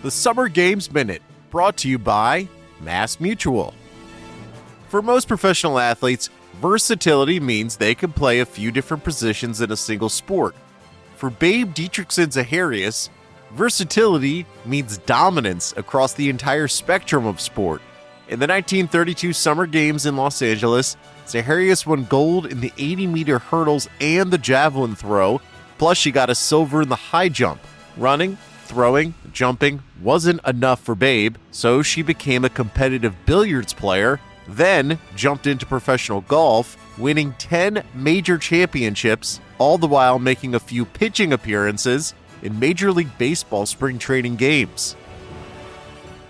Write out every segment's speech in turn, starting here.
The Summer Games Minute, brought to you by Mass Mutual. For most professional athletes, versatility means they can play a few different positions in a single sport. For Babe Dietrichson-Zaharias, versatility means dominance across the entire spectrum of sport. In the 1932 Summer Games in Los Angeles, Zaharias won gold in the 80-meter hurdles and the javelin throw, plus she got a silver in the high jump. Running, throwing, jumping wasn't enough for Babe, so she became a competitive billiards player, then jumped into professional golf, winning 10 major championships, all the while making a few pitching appearances in Major League Baseball spring training games.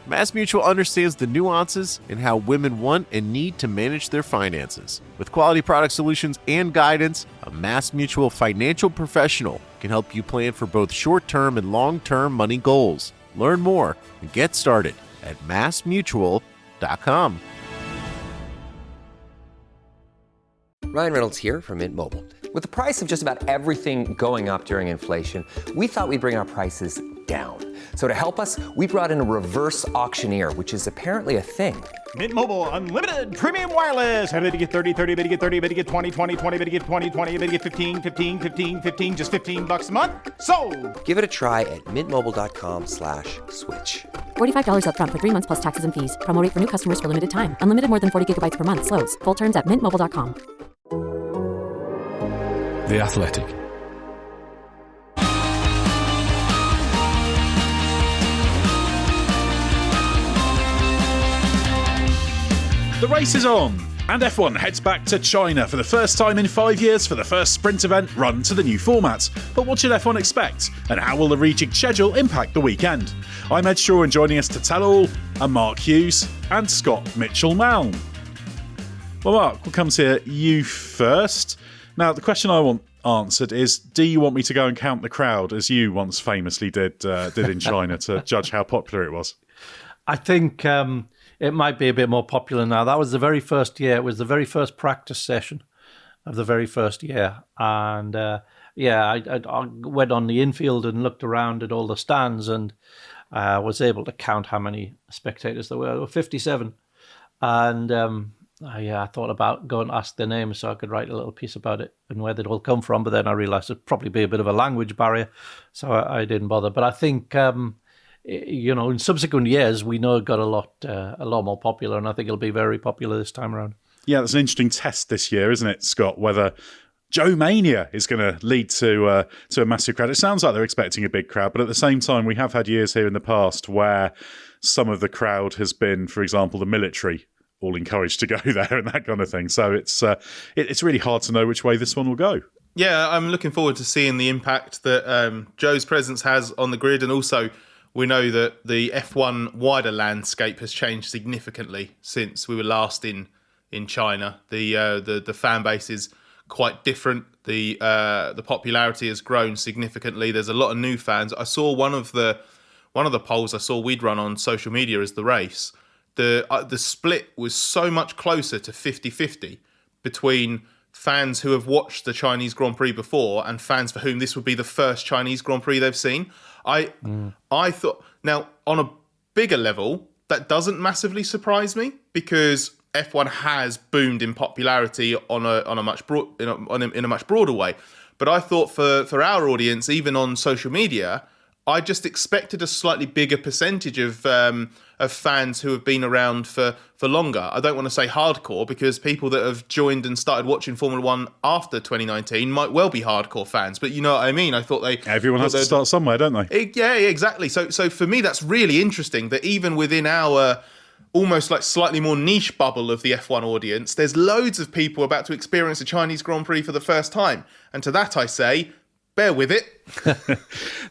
Mass Mutual understands the nuances in how women want and need to manage their finances. With quality product solutions and guidance, a Mass Mutual financial professional can help you plan for both short-term and long-term money goals. Learn more and get started at massmutual.com. Ryan Reynolds here from Mint Mobile. With the price of just about everything going up during inflation, we thought we'd bring our prices down. So to help us, we brought in a reverse auctioneer, which is apparently a thing. Mint Mobile Unlimited Premium Wireless. How to get 30, 30, bit to get 30, bit to get 20, 20, 20, bit to get 20, 20, bit to get 15, 15, 15, 15, just $15 a month? Sold! Give it a try at mintmobile.com/switch. $45 up front for 3 months plus taxes and fees. Promo rate for new customers for limited time. Unlimited more than 40 gigabytes per month. Slows full terms at mintmobile.com. The Athletic. The race is on, and F1 heads back to China for the first time in 5 years for the first sprint event run to the new format. But what should F1 expect, and how will the rejigged schedule impact the weekend? I'm Edd Straw, and joining us to tell all are Mark Hughes and Scott Mitchell-Malm. Well, Mark, we'll come to you first. Now, the question I want answered is, do you want me to go and count the crowd, as you once famously did in China, to judge how popular it was? I think it might be a bit more popular now. That was the very first year. It was the very first practice session of the very first year. And I went on the infield and looked around at all the stands and was able to count how many spectators there were. There were 57. And I thought about going to ask their names so I could write a little piece about it and where they'd all come from. But then I realised it'd probably be a bit of a language barrier. So I didn't bother. But I think... in subsequent years, we know it got a lot more popular, and I think it'll be very popular this time around. Yeah, that's an interesting test this year, isn't it, Scott? Whether Joe Mania is going to lead to a massive crowd. It sounds like they're expecting a big crowd, but at the same time, we have had years here in the past where some of the crowd has been, for example, the military all encouraged to go there and that kind of thing. So it's really hard to know which way this one will go. Yeah, I'm looking forward to seeing the impact that Joe's presence has on the grid, and also we know that the F1 wider landscape has changed significantly since we were last in China. The fan base is quite different. The popularity has grown significantly. There's a lot of new fans. I saw one of the polls I saw we'd run on social media as the race. The split was so much closer to 50-50 between fans who have watched the Chinese Grand Prix before and fans for whom this would be the first Chinese Grand Prix they've seen. I thought, now on a bigger level, that doesn't massively surprise me because F1 has boomed in popularity in a much broader way. But I thought for our audience, even on social media, I just expected a slightly bigger percentage of fans who have been around for longer. I don't want to say hardcore because people that have joined and started watching Formula One after 2019 might well be hardcore fans. But you know what I mean? I thought everyone has to start somewhere, don't they? Yeah, exactly. So for me, that's really interesting that even within our almost like slightly more niche bubble of the F1 audience, there's loads of people about to experience a Chinese Grand Prix for the first time. And to that I say, bear with it.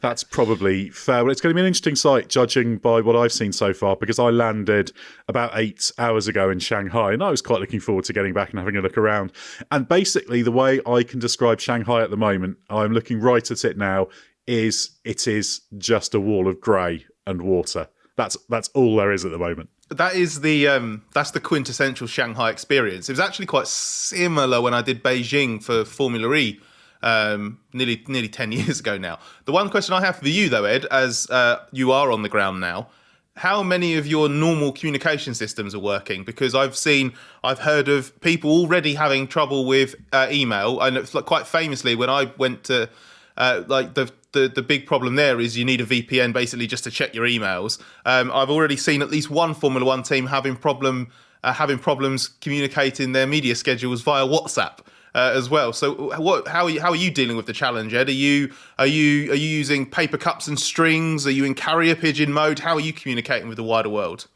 That's probably fair. Well, it's going to be an interesting sight, judging by what I've seen so far, because I landed about 8 hours ago in Shanghai, and I was quite looking forward to getting back and having a look around. And basically, the way I can describe Shanghai at the moment, I'm looking right at it now, is it is just a wall of grey and water. That's all there is at the moment. That is that's the quintessential Shanghai experience. It was actually quite similar when I did Beijing for Formula E nearly 10 years ago now. The one question I have for you, though, Ed, as you are on the ground now, how many of your normal communication systems are working? Because I've heard of people already having trouble with email. And it's like quite famously, when I went to the big problem there is you need a VPN basically just to check your emails. I've already seen at least one Formula One team having problems communicating their media schedules via WhatsApp as well. So how are you dealing with the challenge, Ed? Are you using paper cups and strings? Are you in carrier pigeon mode? How are you communicating with the wider world?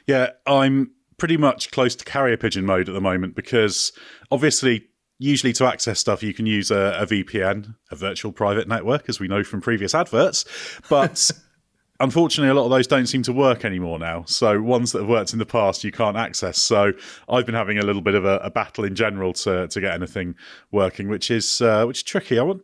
Yeah, I'm pretty much close to carrier pigeon mode at the moment because obviously usually to access stuff you can use a VPN, a virtual private network, as we know from previous adverts. But unfortunately, a lot of those don't seem to work anymore now. So ones that have worked in the past, you can't access. So I've been having a little bit of a battle in general to get anything working, which is tricky. I've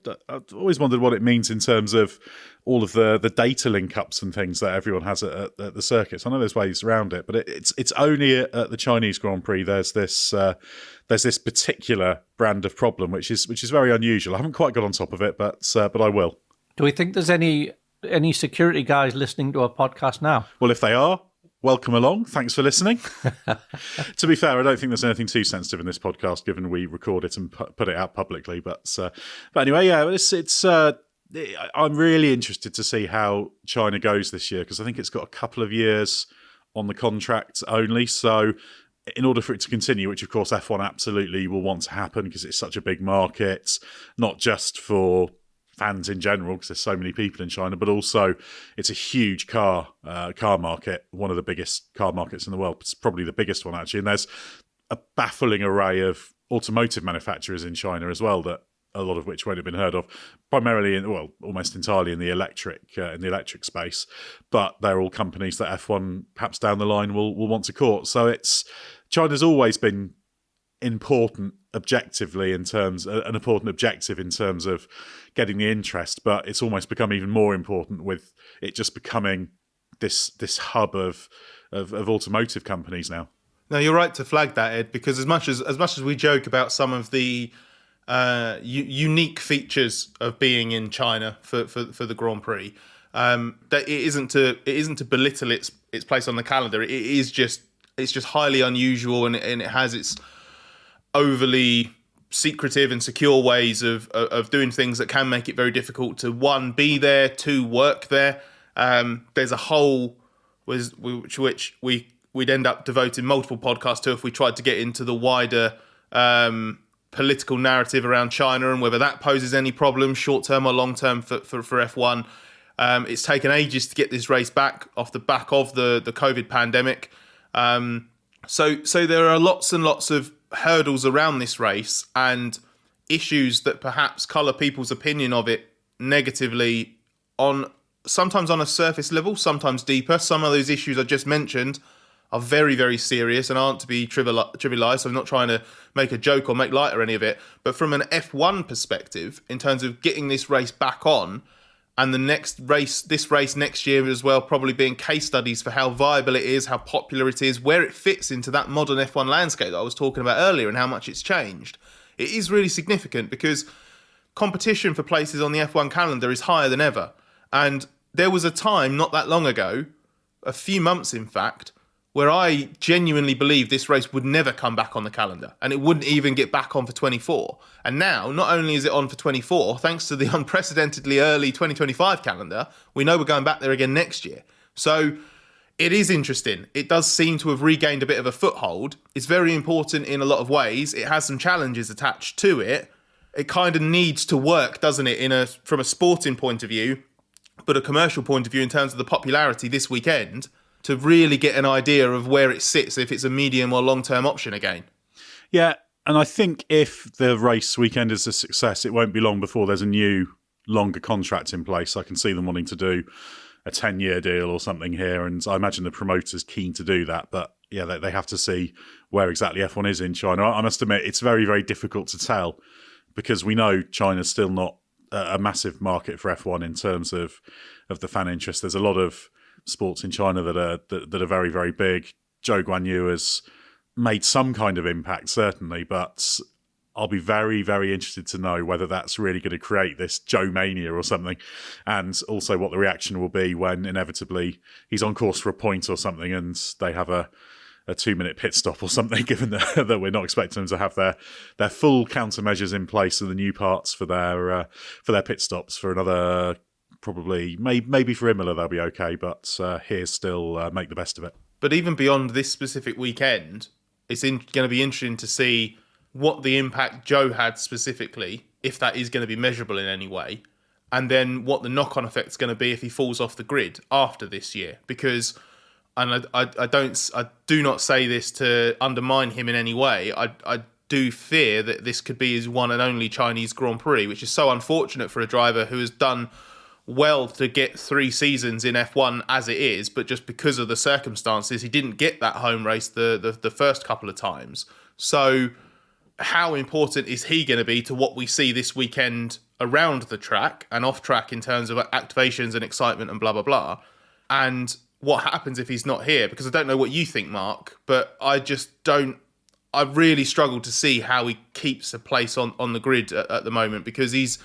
always wondered what it means in terms of all of the data link-ups and things that everyone has at the circuits. I know there's ways around it, but it's only at the Chinese Grand Prix there's this particular brand of problem, which is very unusual. I haven't quite got on top of it, but I will. Do we think there's any security guys listening to our podcast now? Well, if they are, welcome along. Thanks for listening. To be fair, I don't think there's anything too sensitive in this podcast, given we record it and put it out publicly. But anyway, yeah, it's. I'm really interested to see how China goes this year because I think it's got a couple of years on the contract only. So in order for it to continue, which of course F1 absolutely will want to happen because it's such a big market, not just for fans in general, because there's so many people in China, but also it's a huge car market, one of the biggest car markets in the world. It's probably the biggest one, actually. And there's a baffling array of automotive manufacturers in China as well, that a lot of which won't have been heard of, primarily almost entirely in the electric space. But they're all companies that F1 perhaps down the line will want to court. So China's always been important objectively an important objective in terms of getting the interest, but it's almost become even more important with it just becoming this hub of automotive companies now. No, you're right to flag that, Ed, because as much as we joke about some of the unique features of being in China for the Grand Prix, that it isn't to belittle its place on the calendar. It's just highly unusual, and it has its overly secretive and secure ways of doing things that can make it very difficult to, one, be there, two, work there. There's a whole which we'd end up devoting multiple podcasts to if we tried to get into the wider political narrative around China and whether that poses any problems, short-term or long-term, for F1. It's taken ages to get this race back off the back of the COVID pandemic. So there are lots and lots of hurdles around this race and issues that perhaps colour people's opinion of it negatively, sometimes on a surface level, sometimes deeper. Some of those issues I just mentioned are very, very serious and aren't to be trivialised. So I'm not trying to make a joke or make light or any of it. But from an F1 perspective, in terms of getting this race back on, and this race next year as well, probably being case studies for how viable it is, how popular it is, where it fits into that modern F1 landscape that I was talking about earlier and how much it's changed. It is really significant because competition for places on the F1 calendar is higher than ever. And there was a time not that long ago, a few months in fact, where I genuinely believed this race would never come back on the calendar and it wouldn't even get back on for 24. And now, not only is it on for 24, thanks to the unprecedentedly early 2025 calendar, we know we're going back there again next year. So it is interesting. It does seem to have regained a bit of a foothold. It's very important in a lot of ways. It has some challenges attached to it. It kind of needs to work, doesn't it, from a sporting point of view, but a commercial point of view in terms of the popularity this weekend, to really get an idea of where it sits, if it's a medium or long-term option again. Yeah, and I think if the race weekend is a success, it won't be long before there's a new, longer contract in place. I can see them wanting to do a 10-year deal or something here, and I imagine the promoter's keen to do that. But yeah, they have to see where exactly F1 is in China. I must admit, it's very, very difficult to tell because we know China's still not a massive market for F1 in terms of the fan interest. There's a lot of sports in China that are very, very big. Zhou Guanyu has made some kind of impact, certainly, but I'll be very, very interested to know whether that's really going to create this Joe mania or something, and also what the reaction will be when inevitably he's on course for a point or something and they have a 2-minute pit stop or something, given that we're not expecting them to have their full countermeasures in place and the new parts for their pit stops for another, probably, maybe for Imola they'll be okay, but here still make the best of it. But even beyond this specific weekend, it's going to be interesting to see what the impact Joe had specifically, if that is going to be measurable in any way, and then what the knock-on effect is going to be if he falls off the grid after this year. Because, and I do not say this to undermine him in any way, I do fear that this could be his one and only Chinese Grand Prix, which is so unfortunate for a driver who has done well to get 3 seasons in F1 as it is, but just because of the circumstances, he didn't get that home race the first couple of times. So how important is he going to be to what we see this weekend around the track and off track in terms of activations and excitement and blah, blah, blah? And what happens if he's not here? Because I don't know what you think, Mark, but I really struggle to see how he keeps a place on the grid at the moment, because he's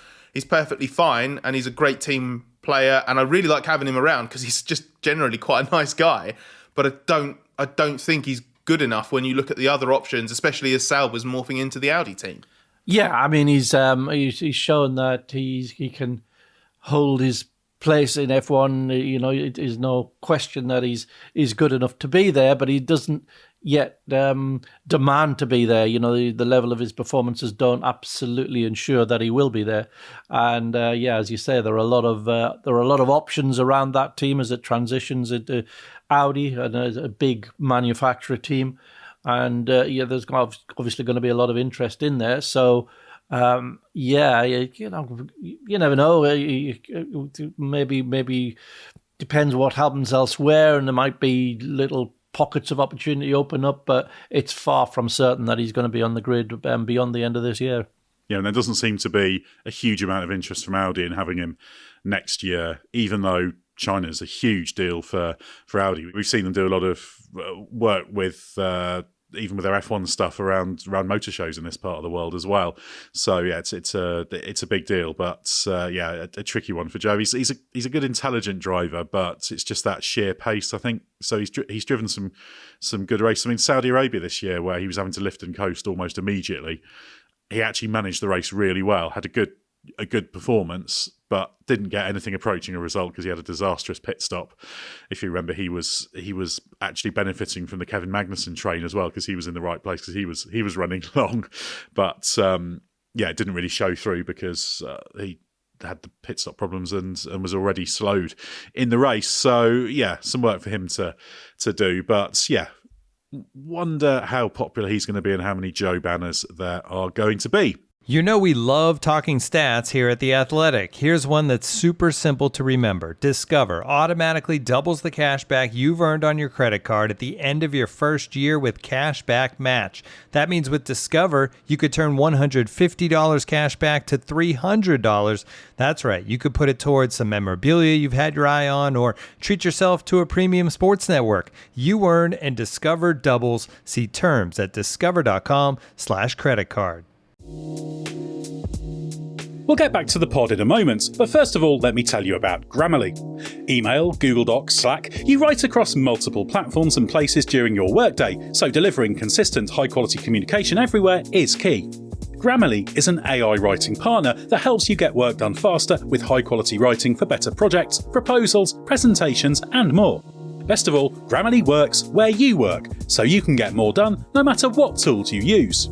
perfectly fine and he's a great team player and I really like having him around because he's just generally quite a nice guy. But I don't think he's good enough when you look at the other options, especially as Sauber's morphing into the Audi team. Yeah, I mean, he's shown that he can hold his place in F1. You know, it is no question that he's good enough to be there, but he doesn't yet demand to be there. You know, the level of his performances don't absolutely ensure that he will be there. And as you say, there are a lot of options around that team as it transitions into Audi and a big manufacturer team. And there's obviously going to be a lot of interest in there. So you never know. Maybe depends what happens elsewhere, and there might be little pockets of opportunity open up, but it's far from certain that he's going to be on the grid beyond the end of this year. Yeah, and there doesn't seem to be a huge amount of interest from Audi in having him next year, even though China's a huge deal for Audi. We've seen them do a lot of work with even with their F1 stuff around motor shows in this part of the world as well. So yeah, it's a big deal, but a tricky one for Joe. He's a good, intelligent driver, but it's just that sheer pace, I think. So he's driven some good races. I mean, Saudi Arabia this year, where he was having to lift and coast almost immediately, he actually managed the race really well. Had a good performance, but didn't get anything approaching a result because he had a disastrous pit stop. If you remember, he was actually benefiting from the Kevin Magnussen train as well, because he was in the right place because he was running long, but it didn't really show through because he had the pit stop problems and was already slowed in the race. So yeah, some work for him to do, but yeah, wonder how popular he's going to be and how many Joe banners there are going to be. You know we love talking stats here at The Athletic. Here's one that's super simple to remember. Discover automatically doubles the cash back you've earned on your credit card at the end of your first year with Cash Back Match. That means with Discover, you could turn $150 cash back to $300. That's right, you could put it towards some memorabilia you've had your eye on or treat yourself to a premium sports network. You earn and Discover doubles. See terms at discover.com/creditcard. We'll get back to the pod in a moment, but first of all, let me tell you about Grammarly. Email, Google Docs, Slack, you write across multiple platforms and places during your workday, so delivering consistent, high-quality communication everywhere is key. Grammarly is an AI writing partner that helps you get work done faster with high-quality writing for better projects, proposals, presentations, and more. Best of all, Grammarly works where you work, so you can get more done no matter what tools you use.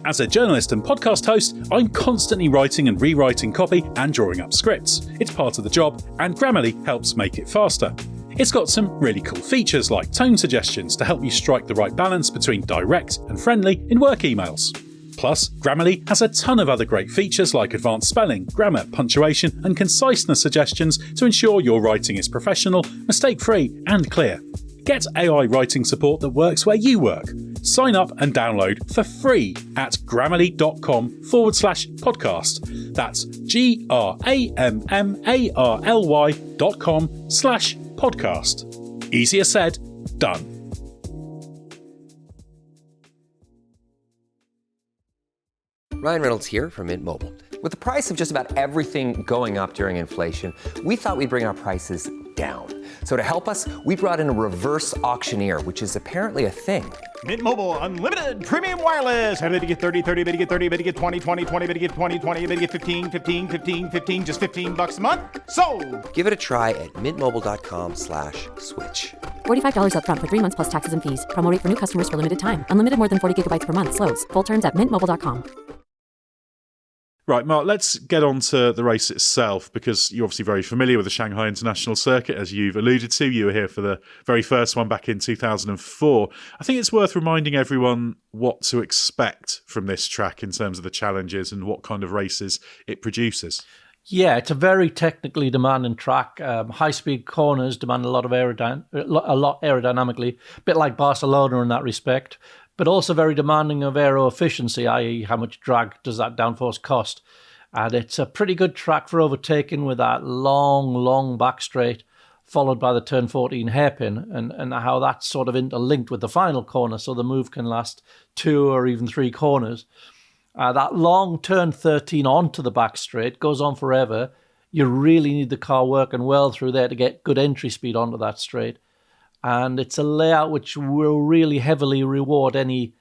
As a journalist and podcast host, I'm constantly writing and rewriting copy and drawing up scripts. It's part of the job, and Grammarly helps make it faster. It's got some really cool features like tone suggestions to help you strike the right balance between direct and friendly in work emails. Plus, Grammarly has a ton of other great features like advanced spelling, grammar, punctuation, and conciseness suggestions to ensure your writing is professional, mistake-free, and clear. Get AI writing support that works where you work. Sign up and download for free at grammarly.com/podcast. That's grammarly.com/podcast. Easier said, done. Ryan Reynolds here from Mint Mobile. With the price of just about everything going up during inflation, we thought we'd bring our prices down. So to help us, we brought in a reverse auctioneer, which is apparently a thing. Mint Mobile Unlimited Premium Wireless. How to get 30, 30, bit to get 30, bit to get 20, 20, 20, bit to get 20, 20, bit to get 15, 15, 15, 15, just $15 a month? Sold! Give it a try at mintmobile.com/switch. $45 up front for 3 months plus taxes and fees. Promo rate for new customers for limited time. Unlimited more than 40 gigabytes per month. Slows full terms at mintmobile.com. Right, Mark, let's get on to the race itself, because you're obviously very familiar with the Shanghai International Circuit, as you've alluded to. You were here for the very first one back in 2004. I think it's worth reminding everyone what to expect from this track in terms of the challenges and what kind of races it produces. Yeah, it's a very technically demanding track. High-speed corners demand a lot aerodynamically, a bit like Barcelona in that respect, but also very demanding of aero efficiency, i.e. how much drag does that downforce cost. And it's a pretty good track for overtaking with that long back straight, followed by the turn 14 hairpin, and how that's sort of interlinked with the final corner, so the move can last 2 or even 3 corners. That long turn 13 onto the back straight goes on forever. You really need the car working well through there to get good entry speed onto that straight. And it's a layout which will really heavily reward any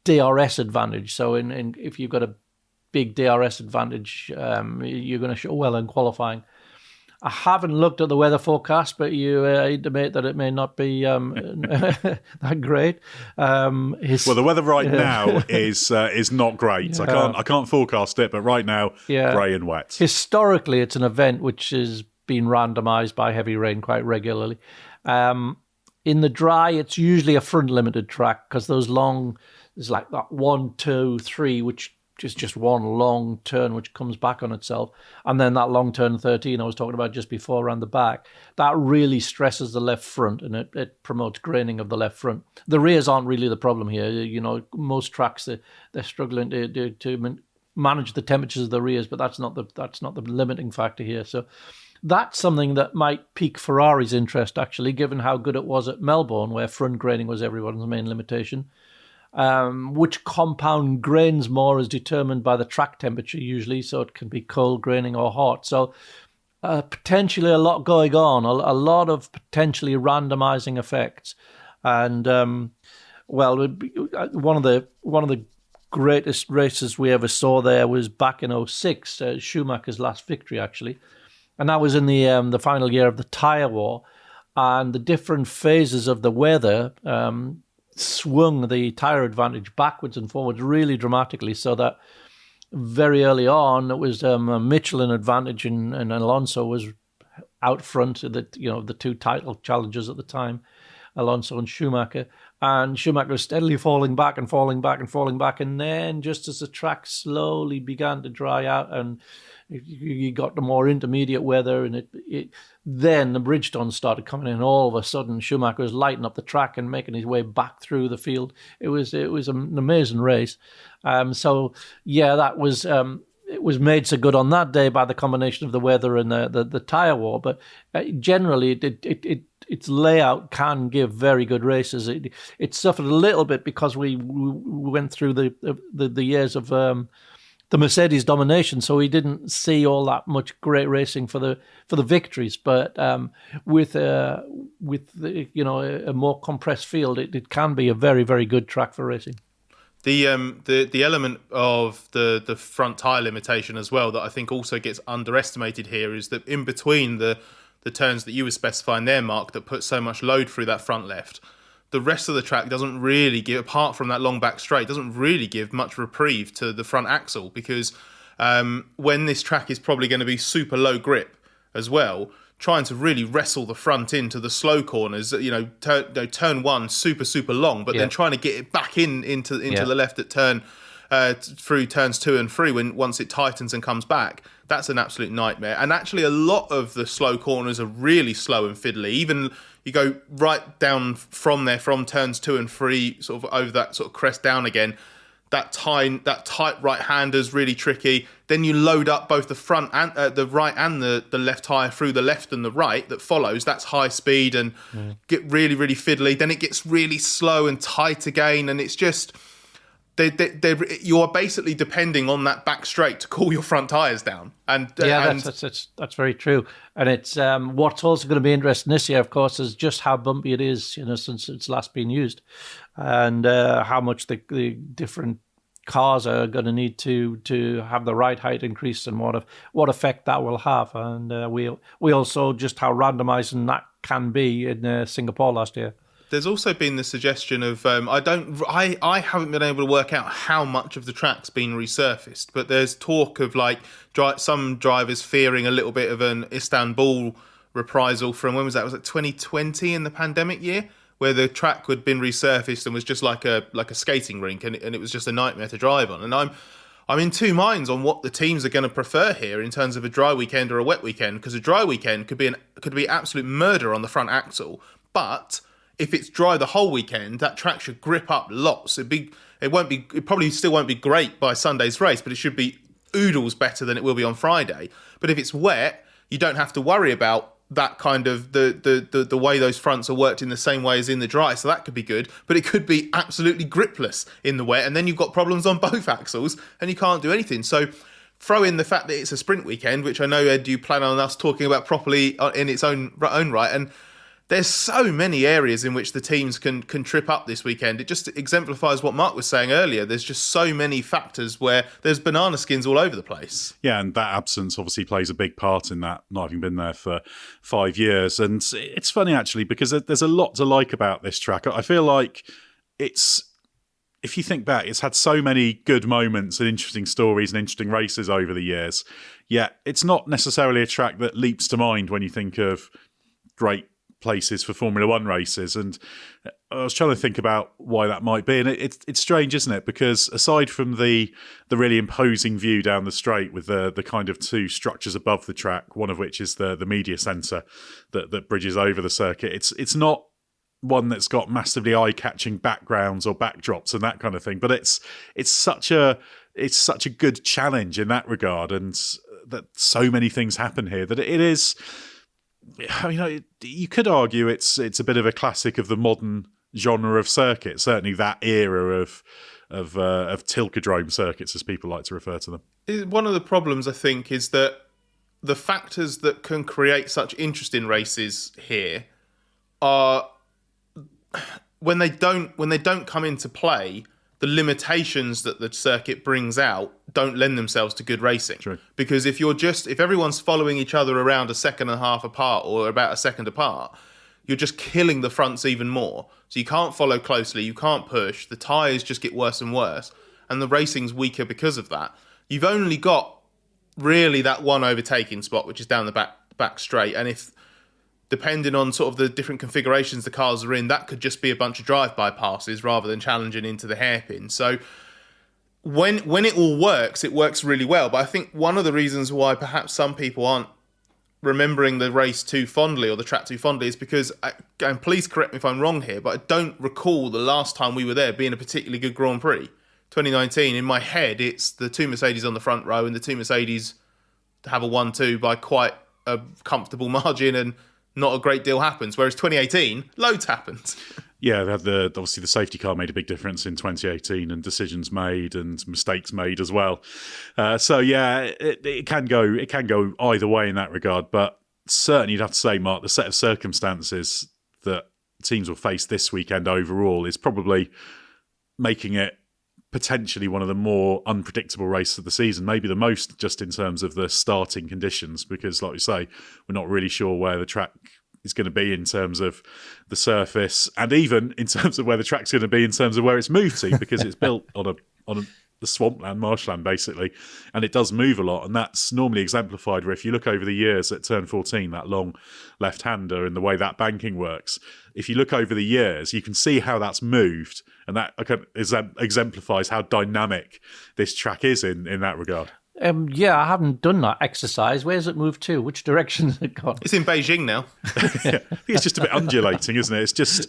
DRS advantage. So if you've got a big DRS advantage, you're going to show well in qualifying. I haven't looked at the weather forecast, but you intimate that it may not be that great. Well, the weather right now is not great. Yeah. I can't forecast it, but right now, grey and wet. Historically, it's an event which has been randomised by heavy rain quite regularly. In the dry, it's usually a front limited track because those long, there's like that 1, 2, 3, which is just one long turn which comes back on itself. And then that long turn 13 I was talking about just before around the back, that really stresses the left front and it promotes graining of the left front. The rears aren't really the problem here. You know, most tracks, they're struggling to manage the temperatures of the rears, but that's not the limiting factor here. So that's something that might pique Ferrari's interest, actually, given how good it was at Melbourne, where front graining was everyone's main limitation. Which compound grains more is determined by the track temperature usually, so it can be cold graining or hot. So potentially a lot going on, a lot of potentially randomizing effects. And one of the greatest races we ever saw there was back in 2006, Schumacher's last victory actually, and that was in the final year of the tyre war, and the different phases of the weather swung the tyre advantage backwards and forwards really dramatically, so that very early on it was a Michelin advantage and Alonso was out front, the two title challengers at the time, Alonso and Schumacher was steadily falling back, and then just as the track slowly began to dry out and you got the more intermediate weather, and then the Bridgestones started coming in. All of a sudden, Schumacher was lighting up the track and making his way back through the field. It was an amazing race. That was it was made so good on that day by the combination of the weather and the tyre war. But generally, its layout can give very good races. It suffered a little bit because we went through the years of the Mercedes domination, so we didn't see all that much great racing for the victories. But with a more compressed field, it can be a very, very good track for racing. The element of the front tyre limitation as well that I think also gets underestimated here is that in between the turns that you were specifying there, Mark, that put so much load through that front left, the rest of the track doesn't really give, apart from that long back straight, doesn't really give much reprieve to the front axle, because when this track is probably going to be super low grip as well, trying to really wrestle the front into the slow corners, turn one super long, but then trying to get it back into the left at turn through turns 2 and 3 once it tightens and comes back, that's an absolute nightmare. And actually a lot of the slow corners are really slow and fiddly. Even you go right down from there, from turns 2 and 3, sort of over that sort of crest down again, that tight right-hander is really tricky. Then you load up both the front and the right and the left tyre through the left and the right that follows. That's high speed and get really, really fiddly. Then it gets really slow and tight again, and it's just you are basically depending on that back straight to cool your front tyres down. That's very true. And it's what's also going to be interesting this year, of course, is just how bumpy it is, since it's last been used, and how much the different cars are going to need to have the ride height increase, and what effect that will have. And we also just how randomising that can be in Singapore last year. There's also been the suggestion of I haven't been able to work out how much of the track's been resurfaced, but there's talk of some drivers fearing a little bit of an Istanbul reprisal from, when was that? Was it 2020 in the pandemic year, where the track had been resurfaced and was just like a skating rink, and it was just a nightmare to drive on. And I'm in two minds on what the teams are going to prefer here in terms of a dry weekend or a wet weekend, because a dry weekend could be absolute murder on the front axle, but if it's dry the whole weekend, that track should grip up lots. It probably still won't be great by Sunday's race, but it should be oodles better than it will be on Friday. But if it's wet, you don't have to worry about that kind of the way those fronts are worked in the same way as in the dry. So that could be good, but it could be absolutely gripless in the wet, and then you've got problems on both axles and you can't do anything. So throw in the fact that it's a sprint weekend, which I know, Ed, you plan on us talking about properly in its own right, and there's so many areas in which the teams can trip up this weekend. It just exemplifies what Mark was saying earlier. There's just so many factors where there's banana skins all over the place. Yeah, and that absence obviously plays a big part in that, not having been there for 5 years. And it's funny, actually, because there's a lot to like about this track. I feel like if you think back, it's had so many good moments and interesting stories and interesting races over the years. Yet it's not necessarily a track that leaps to mind when you think of great places for Formula One races, and I was trying to think about why that might be, and it's strange, isn't it? Because aside from the really imposing view down the straight with the kind of two structures above the track, one of which is the media centre that bridges over the circuit, it's not one that's got massively eye-catching backgrounds or backdrops and that kind of thing, but it's such a good challenge in that regard, and that so many things happen here that it is. I mean, you could argue it's a bit of a classic of the modern genre of circuit. Certainly, that era of Tilkedrome circuits, as people like to refer to them. One of the problems, I think, is that the factors that can create such interesting races here are when they don't come into play. The limitations that the circuit brings out don't lend themselves to good racing. True. Because if everyone's following each other around a second and a half apart or about a second apart, you're just killing the fronts even more. So you can't follow closely, you can't push, the tyres just get worse and worse, and the racing's weaker because of that. You've only got really that one overtaking spot, which is down the back straight, and if depending on sort of the different configurations the cars are in, that could just be a bunch of drive-by passes rather than challenging into the hairpin. So when it all works, it works really well. But I think one of the reasons why perhaps some people aren't remembering the race too fondly or the track too fondly is because, and please correct me if I'm wrong here, but I don't recall the last time we were there being a particularly good Grand Prix. 2019, in my head, it's the two Mercedes on the front row, and the two Mercedes have a 1-2 by quite a comfortable margin, and not a great deal happens. Whereas 2018, loads happened. Yeah, obviously the safety car made a big difference in 2018, and decisions made and mistakes made as well. So yeah, it can go either way in that regard. But certainly, you'd have to say, Mark, the set of circumstances that teams will face this weekend overall is probably making it potentially one of the more unpredictable races of the season, maybe the most, just in terms of the starting conditions, because like you say, we're not really sure where the track is going to be in terms of the surface, and even in terms of where the track's going to be in terms of where it's moved to, because it's built on the swampland, marshland, basically, and it does move a lot, and that's normally exemplified where if you look over the years at turn 14, that long left-hander and the way that banking works, if you look over the years, you can see how that's moved, and that exemplifies how dynamic this track is in that regard. Yeah, I haven't done that exercise. Where's it moved to? Which direction has it gone? It's in Beijing now. Yeah. I think it's just a bit undulating, isn't it? It's just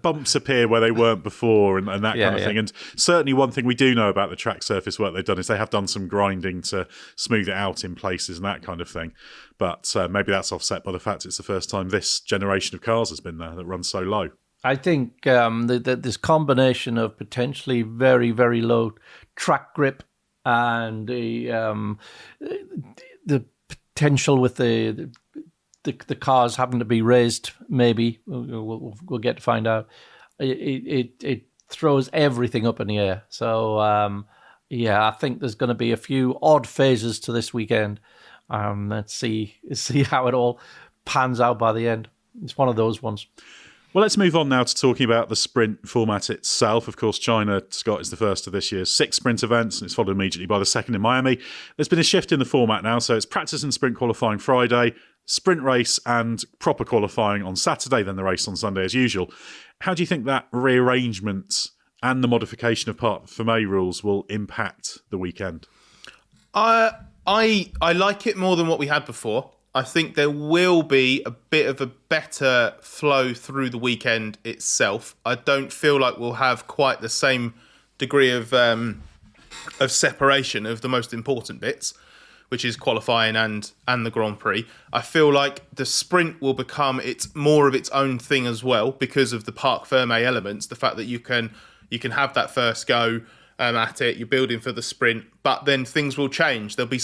bumps appear where they weren't before, and that kind of thing. And certainly one thing we do know about the track surface work they've done is they have done some grinding to smooth it out in places and that kind of thing. But maybe that's offset by the fact it's the first time this generation of cars has been there that runs so low. I think this combination of potentially very, very low track grip and the potential with the cars having to be raised, maybe we'll get to find out. It throws everything up in the air. So I think there's going to be a few odd phases to this weekend. Let's see how it all pans out by the end. It's one of those ones. Well, let's move on now to talking about the sprint format itself. Of course, China, Scott, is the first of this year's 6 sprint events, and it's followed immediately by the second in Miami. There's been a shift in the format now, so it's practice and sprint qualifying Friday, sprint race and proper qualifying on Saturday, then the race on Sunday as usual. How do you think that rearrangement and the modification of part for May rules will impact the weekend? I like it more than what we had before. I think there will be a bit of a better flow through the weekend itself. I don't feel like we'll have quite the same degree of separation of the most important bits, which is qualifying and the Grand Prix. I feel like the sprint will become more of its own thing as well because of the Parc Fermé elements. The fact that you can have that first go at it, you're building for the sprint, but then things will change. There'll be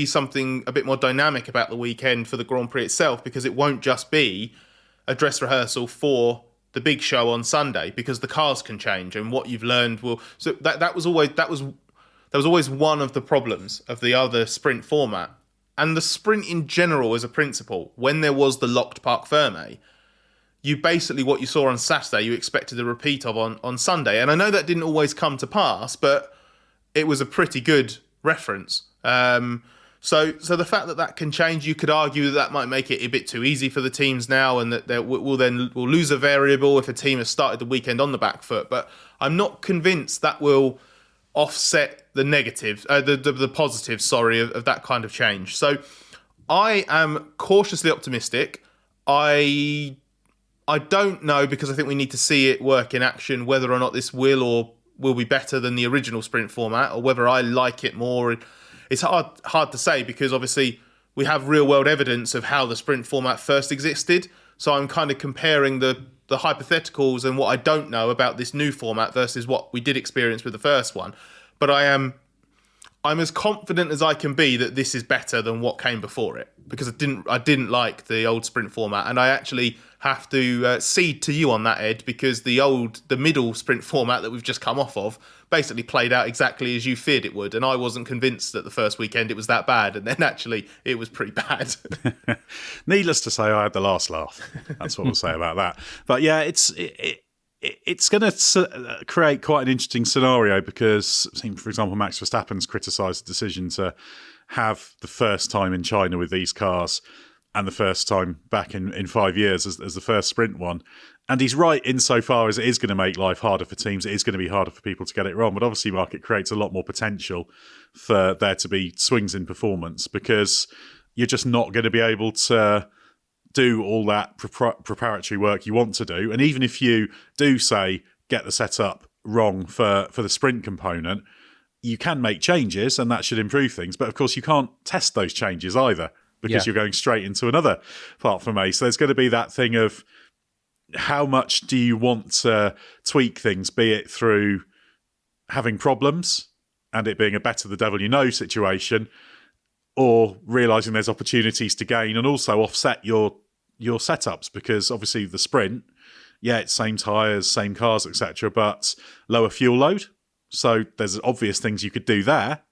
something a bit more dynamic about the weekend for the Grand Prix itself, because it won't just be a dress rehearsal for the big show on Sunday, because the cars can change and what you've learned will. So that was always one of the problems of the other sprint format, and the sprint in general as a principle. When there was the locked Parc Fermé, you basically, what you saw on Saturday, you expected a repeat of on Sunday. And I know that didn't always come to pass, but it was a pretty good reference. So the fact that can change, you could argue that might make it a bit too easy for the teams now, and that we'll lose a variable if a team has started the weekend on the back foot. But I'm not convinced that will offset the negative, the positive, of that kind of change. So I am cautiously optimistic. I don't know, because I think we need to see it work in action, whether or not this will be better than the original sprint format, or whether I like it more. It's hard to say, because obviously we have real world evidence of how the sprint format first existed. So I'm kind of comparing the hypotheticals and what I don't know about this new format versus what we did experience with the first one. But I'm as confident as I can be that this is better than what came before it, because I didn't like the old sprint format, and I actually have to cede to you on that, Ed, because the middle sprint format that we've just come off of basically played out exactly as you feared it would, and I wasn't convinced that the first weekend it was that bad, and then actually it was pretty bad. Needless to say, I had the last laugh. That's what we'll say about that. But yeah, it's going to create quite an interesting scenario, because, for example, Max Verstappen's criticised the decision to have the first time in China with these cars and the first time back in 5 years as the first sprint one. And he's right insofar as it is going to make life harder for teams. It is going to be harder for people to get it wrong. But obviously, Mark, it creates a lot more potential for there to be swings in performance, because you're just not going to be able to do all that preparatory work you want to do. And even if you do, say, get the setup wrong for the sprint component, you can make changes and that should improve things. But of course, you can't test those changes either, because you're going straight into another Parc Fermé. So there's going to be that thing of how much do you want to tweak things, be it through having problems and it being a better the devil you know situation, or realising there's opportunities to gain and also offset your setups, because obviously the sprint, it's same tyres, same cars, etc., but lower fuel load. So there's obvious things you could do there.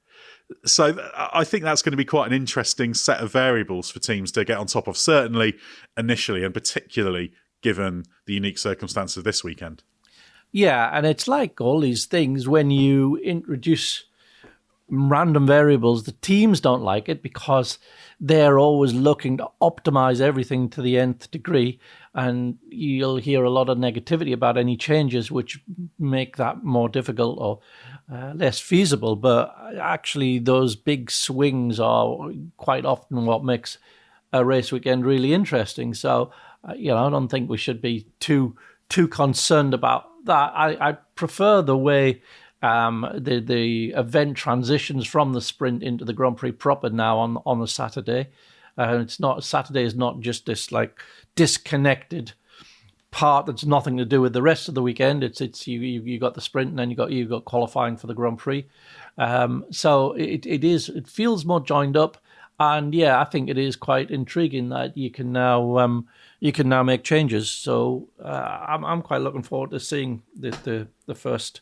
So I think that's going to be quite an interesting set of variables for teams to get on top of, certainly initially, and particularly given the unique circumstances of this weekend. Yeah, and it's like all these things, when you introduce random variables, the teams don't like it, because they're always looking to optimize everything to the nth degree, and you'll hear a lot of negativity about any changes which make that more difficult or less feasible. But actually, those big swings are quite often what makes a race weekend really interesting. So I don't think we should be too concerned about that. I prefer the way the event transitions from the sprint into the Grand Prix proper now on a Saturday. Saturday is not just this like disconnected part that's nothing to do with the rest of the weekend. It's you got the sprint, and then you got qualifying for the Grand Prix. So it feels more joined up, and I think it is quite intriguing that you can now make changes. So I'm quite looking forward to seeing the first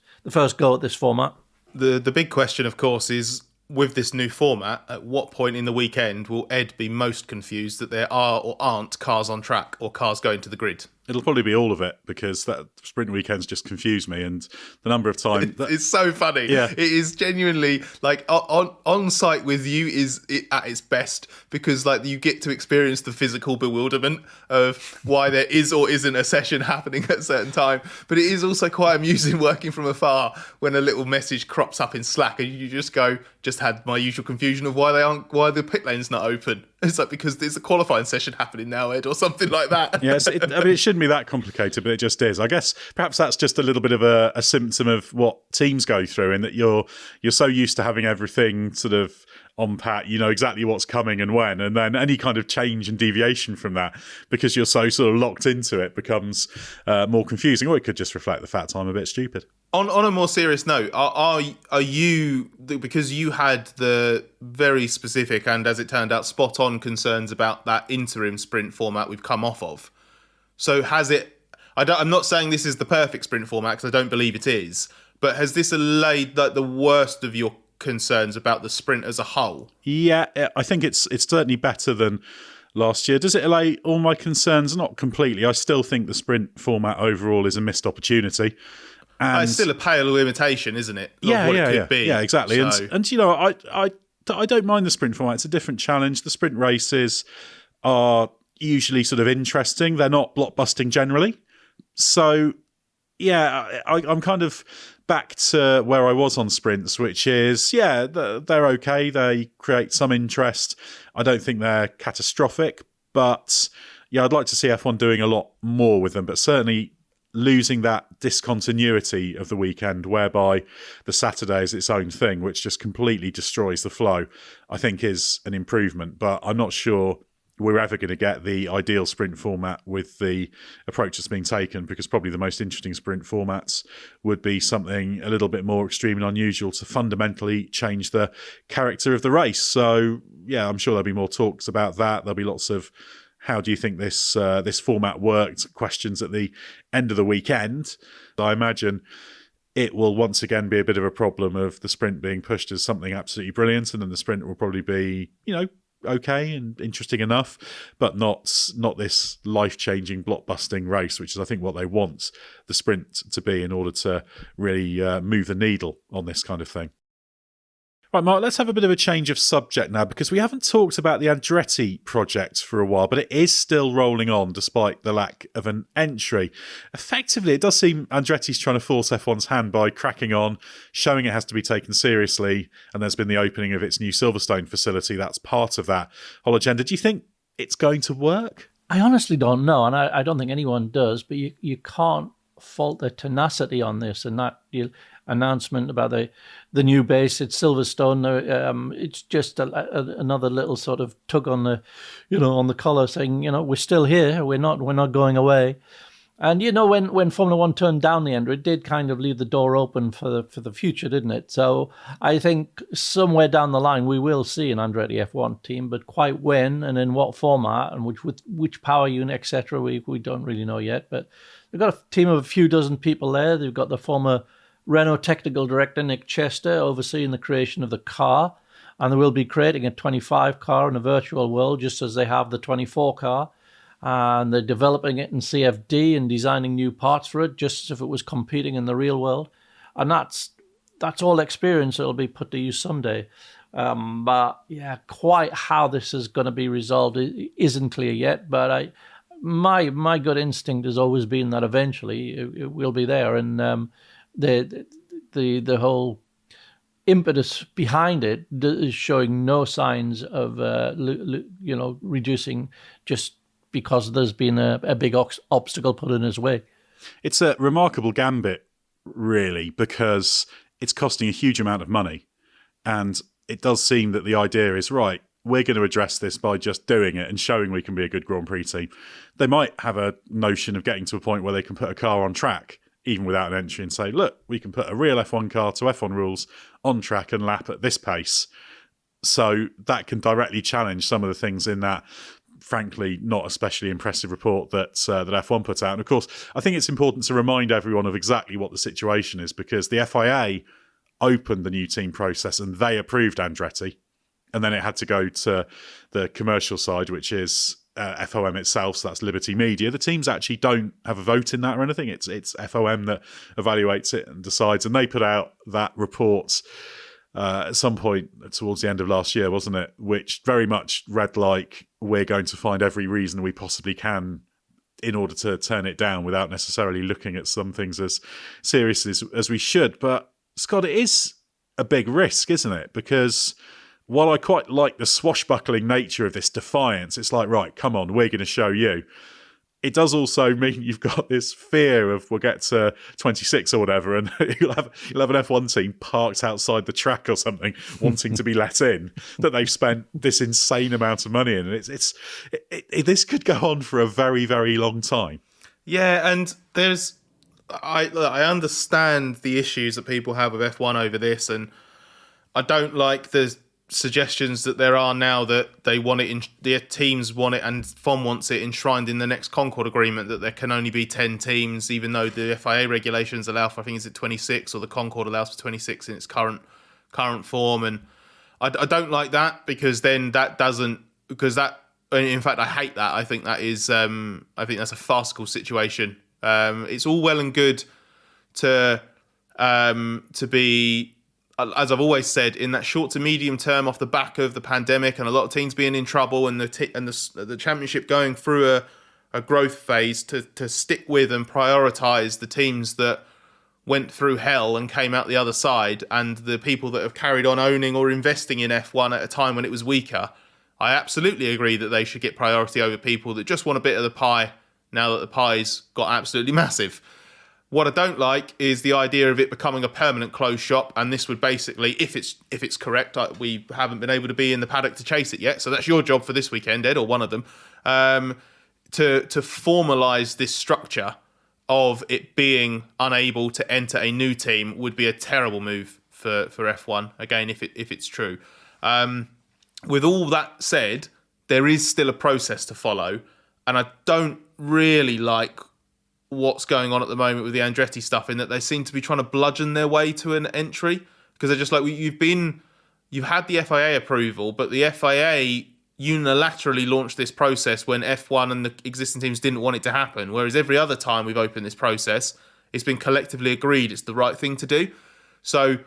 go at this format. The big question, of course, is with this new format, at what point in the weekend will Ed be most confused that there are or aren't cars on track or cars going to the grid? It'll probably be all of it, because that sprint weekends just confuse me, and the number of times it's so funny. Yeah, it is genuinely like on site with you is at its best, because like you get to experience the physical bewilderment of why there is or isn't a session happening at a certain time. But it is also quite amusing working from afar when a little message crops up in Slack and you just go, just had my usual confusion of why the pit lane's not open. It's like, because there's a qualifying session happening now, Ed, or something like that. Yes, it shouldn't be that complicated, but it just is. I guess perhaps that's just a little bit of a symptom of what teams go through, in that you're so used to having everything sort of on pat, you know exactly what's coming and when, and then any kind of change and deviation from that, because you're so sort of locked into it, becomes more confusing, or it could just reflect the fact I'm a bit stupid. On a more serious note, are you, because you had the very specific and, as it turned out, spot on concerns about that interim sprint format we've come off of? So has it? I'm not saying this is the perfect sprint format, because I don't believe it is. But has this allayed the worst of your concerns about the sprint as a whole? Yeah, I think it's certainly better than last year. Does it allay all my concerns? Not completely. I still think the sprint format overall is a missed opportunity. And it's still a pale imitation, isn't it? Yeah, it could be. Yeah, exactly. So. And you know, I don't mind the sprint format. It's a different challenge. The sprint races are usually sort of interesting. They're not blockbusting generally. So yeah, I'm kind of back to where I was on sprints, which is, they're okay. They create some interest. I don't think they're catastrophic, but I'd like to see F1 doing a lot more with them, but certainly losing that discontinuity of the weekend, whereby the Saturday is its own thing, which just completely destroys the flow, I think is an improvement. But I'm not sure we're ever going to get the ideal sprint format with the approach that's being taken, because probably the most interesting sprint formats would be something a little bit more extreme and unusual to fundamentally change the character of the race. So yeah, I'm sure there'll be more talks about that. There'll be lots of how do you think this format worked questions at the end of the weekend. I imagine it will once again be a bit of a problem of the sprint being pushed as something absolutely brilliant, and then the sprint will probably be, okay and interesting enough, but not this life-changing, blockbusting race, which is, I think, what they want the sprint to be in order to really move the needle on this kind of thing. Right, Mark, let's have a bit of a change of subject now, because we haven't talked about the Andretti project for a while, but it is still rolling on despite the lack of an entry. Effectively, it does seem Andretti's trying to force F1's hand by cracking on, showing it has to be taken seriously, and there's been the opening of its new Silverstone facility. That's part of that whole agenda. Do you think it's going to work? I honestly don't know, and I don't think anyone does, but you can't fault their tenacity on this, and that announcement about the new base at Silverstone. It's just another little sort of tug on the, on the collar, saying, we're still here. We're not going away. And when Formula One turned down the Ender, it did kind of leave the door open for the future, didn't it? So I think somewhere down the line we will see an Andretti F1 team, but quite when and in what format and which power unit, etc., we don't really know yet. But they've got a team of a few dozen people there. They've got the former Renault technical director Nick Chester overseeing the creation of the car, and they will be creating a 25 car in a virtual world, just as they have the 24 car, and they're developing it in CFD and designing new parts for it, just as if it was competing in the real world. And that's all experience that'll be put to use someday. But yeah, quite how this is going to be resolved isn't clear yet. But my gut instinct has always been that eventually it will be there, and the whole impetus behind it is showing no signs of reducing, just because there's been a big obstacle put in his way. It's a remarkable gambit, really, because it's costing a huge amount of money, and it does seem that the idea is right. we're going to address this by just doing it and showing we can be a good Grand Prix team. They might have a notion of getting to a point where they can put a car on track, even without an entry, and say, look, we can put a real F1 car to F1 rules on track and lap at this pace. So that can directly challenge some of the things in that, frankly, not especially impressive report that F1 put out. And of course, I think it's important to remind everyone of exactly what the situation is, because the FIA opened the new team process and they approved Andretti. And then it had to go to the commercial side, which is FOM itself, so that's Liberty Media. The teams actually don't have a vote in that or anything. It's FOM that evaluates it and decides. And they put out that report at some point towards the end of last year, wasn't it? Which very much read like, we're going to find every reason we possibly can in order to turn it down without necessarily looking at some things as seriously as we should. But, Scott, it is a big risk, isn't it? Because while I quite like the swashbuckling nature of this defiance, it's like, right, come on, we're going to show you. It does also mean you've got this fear of we'll get to 26 or whatever, and you'll have an F1 team parked outside the track or something, wanting to be let in, that they've spent this insane amount of money in. And this could go on for a very, very long time. Yeah, and I understand the issues that people have with F1 over this, and I don't like the suggestions that there are now that they want it their teams want it, and FOM wants it enshrined in the next Concord agreement, that there can only be 10 teams, even though the FIA regulations allow for, I think, is it 26, or the Concord allows for 26 in its current form. And I don't like that, because then that doesn't, because that, in fact, I hate that. I think that is I think that's a farcical situation. It's all well and good to be, as I've always said, in that short to medium term, off the back of the pandemic and a lot of teams being in trouble, and the championship going through a growth phase, to stick with and prioritise the teams that went through hell and came out the other side, and the people that have carried on owning or investing in F1 at a time when it was weaker. I absolutely agree that they should get priority over people that just want a bit of the pie now that the pie's got absolutely massive. What I don't like is the idea of it becoming a permanent closed shop, and this would basically, if it's correct, we haven't been able to be in the paddock to chase it yet, so that's your job for this weekend, Ed, or one of them, to formalise this structure of it being unable to enter a new team would be a terrible move for F1, again, if it's true. With all that said, there is still a process to follow, and I don't really like what's going on at the moment with the Andretti stuff, in that they seem to be trying to bludgeon their way to an entry, because they're just like, you've had the FIA approval, but the FIA unilaterally launched this process when F1 and the existing teams didn't want it to happen, whereas every other time we've opened this process, it's been collectively agreed it's the right thing to do. So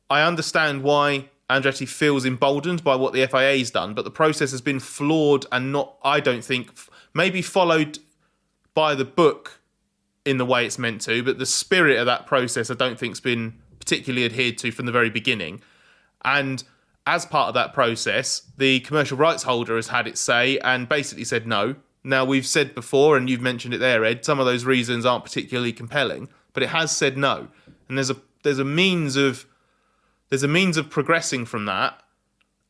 I understand why Andretti feels emboldened by what the FIA's done, but the process has been flawed and not, I don't think, maybe followed by the book in the way it's meant to, but the spirit of that process I don't think's been particularly adhered to from the very beginning. And as part of that process, the commercial rights holder has had its say and basically said no. Now, we've said before, and you've mentioned it there, Ed, some of those reasons aren't particularly compelling, but it has said no. And there's a means of progressing from that.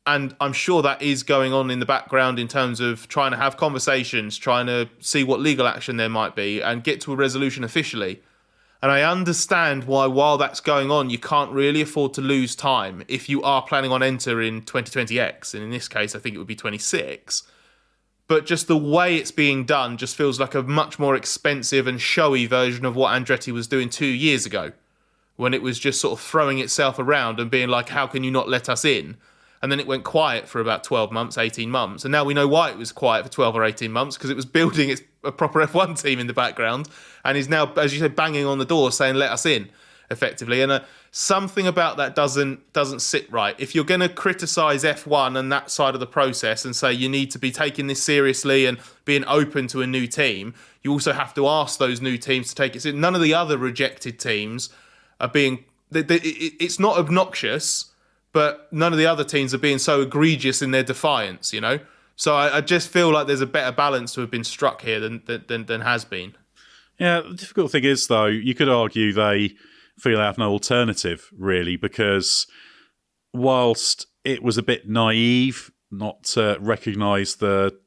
And I'm sure that is going on in the background in terms of trying to have conversations, trying to see what legal action there might be and get to a resolution officially. And I understand why, while that's going on, you can't really afford to lose time if you are planning on entering 2020X. And in this case, I think it would be 26. But just the way it's being done just feels like a much more expensive and showy version of what Andretti was doing 2 years ago, when it was just sort of throwing itself around and being like, how can you not let us in? And then it went quiet for about 12 months, 18 months. And now we know why it was quiet for 12 or 18 months, because it was building a proper F1 team in the background, and is now, as you said, banging on the door saying, let us in, effectively. And something about that doesn't sit right. If you're going to criticise F1 and that side of the process and say you need to be taking this seriously and being open to a new team, you also have to ask those new teams to take it seriously. None of the other rejected teams are being... It's not obnoxious, but none of the other teams are being so egregious in their defiance, you know? So I just feel like there's a better balance to have been struck here than has been. Yeah, the difficult thing is, though, you could argue they feel they have no alternative, really, because whilst it was a bit naive not recognise the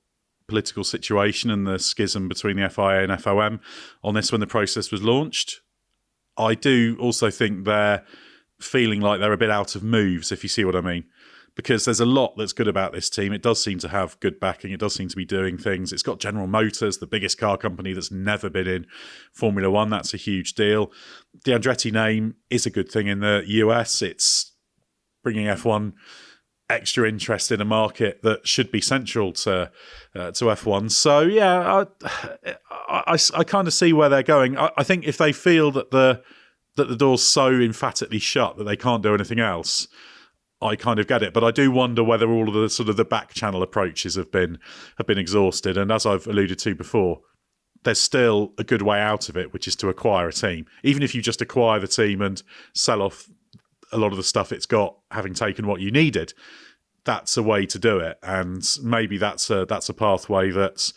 political situation and the schism between the FIA and FOM on this when the process was launched. I do also think they're feeling like they're a bit out of moves, if you see what I mean, because there's a lot that's good about this team. It does seem to have good backing. It does seem to be doing things. It's got General Motors, the biggest car company that's never been in Formula One. That's a huge deal. The Andretti name is a good thing in the US. It's bringing F1 extra interest in a market that should be central to F1. So, yeah, I kind of see where they're going. I think if they feel that the door's so emphatically shut that they can't do anything else, I kind of get it. But I do wonder whether all of the sort of the back channel approaches have been exhausted. And as I've alluded to before, there's still a good way out of it, which is to acquire a team. Even if you just acquire the team and sell off a lot of the stuff it's got, having taken what you needed, that's a way to do it. And maybe that's a pathway that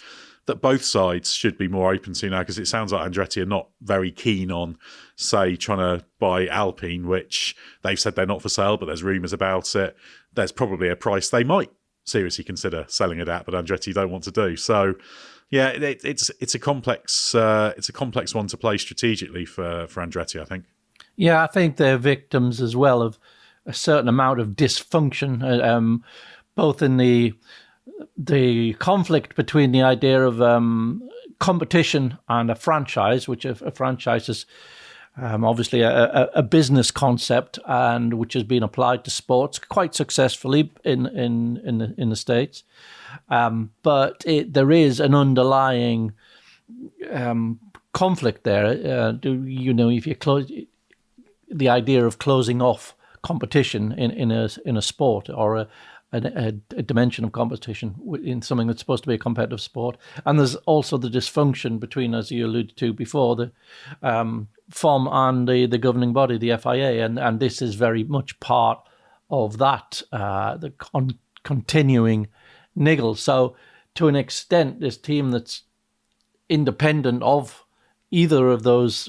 both sides should be more open to now, because it sounds like Andretti are not very keen on, say, trying to buy Alpine, which they've said they're not for sale, but there's rumours about it. There's probably a price they might seriously consider selling it at, but Andretti don't want to do. So, yeah, it's a complex one to play strategically for Andretti, I think. Yeah, I think they're victims as well of a certain amount of dysfunction, both in the conflict between the idea of competition and a franchise, which a franchise is obviously a business concept, and which has been applied to sports quite successfully in the States. But there is an underlying conflict there. If you close the idea of closing off competition in a sport, or a dimension of competition in something that's supposed to be a competitive sport. And there's also the dysfunction between, as you alluded to before, the FOM and the governing body, the FIA, and this is very much part of that, the continuing niggle. So to an extent, this team that's independent of either of those